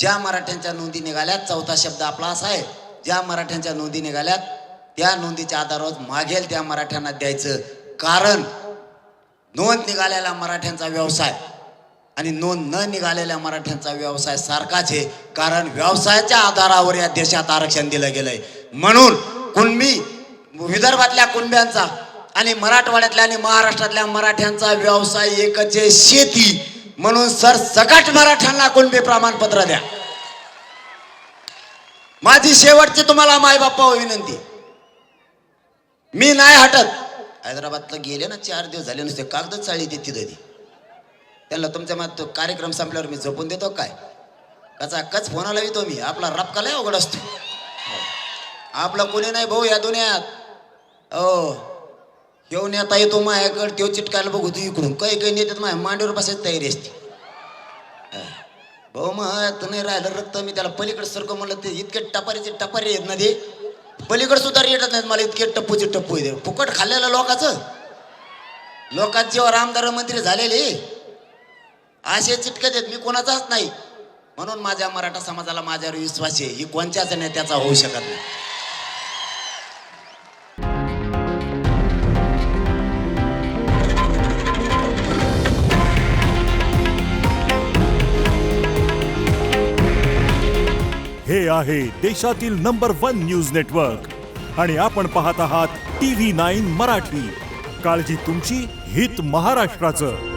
ज्या मराठ्यांच्या नोंदी निघाल्यात, चौथा शब्द आपला असा आहे, ज्या मराठ्यांच्या नोंदी निघाल्यात त्या नोंदीच्या आधारावर मागेल त्या मराठ्यांना द्यायचं. कारण नोंद निघालेल्या मराठ्यांचा व्यवसाय आणि नोंद न निघालेल्या मराठ्यांचा व्यवसाय सारखाच आहे. कारण व्यवसायाच्या आधारावर या देशात आरक्षण दिलं गेलंय. म्हणून कुणबी विदर्भातल्या कुणब्यांचा आणि मराठवाड्यातल्या आणि महाराष्ट्रातल्या मराठ्यांचा व्यवसाय एकच आहे, शेती. म्हणून सरसकट मराठ्यांना कुणबी प्रमाणपत्र द्या. माझी शेवटची तुम्हाला मायबापावर विनंती, मी नाही हटत. हैदराबादला गेले ना 4 दिवस झाले, नुसते कागद चाळी देते तिथे. त्यांना तुमच्या मत कार्यक्रम संपल्यावर मी झोपून देतो काय? कचा कच फोनाला येतो मी. आपला रपका लय अवघड असतो. आपला कोणी नाही भाऊ या दुनियात. घेऊन येता येतो माझ्याकडे, तो चिटकायला बघू तू इकडून. काही काही नेतात माझ्या मांडीवर बसायची तयारी असते. भाऊ मग नाही राहिलं रक्त, मी त्याला पलीकडे सरकं म्हणलं, ते इतके टपारीचे टपारी आहेत ना ते, पलीकडे सुद्धा येतात नाहीत मला. इतके टप्पूचे टप्पू येते फुकट खाल्लेलं लोकांचं. लोकांचे आमदार मंत्री झालेले असे चिटकत आहेत, मी कोणाचाच नाही. म्हणून माझ्या मराठा समाजाला माझ्यावर विश्वास आहे, ही कोणत्याच नेत्याचा होऊ शकत नाही. हे आहे देशातील नंबर 1 न्यूज नेटवर्क आणि आपण पाहत आहात TV9 मराठी. काळजी तुमची, हित महाराष्ट्राचं.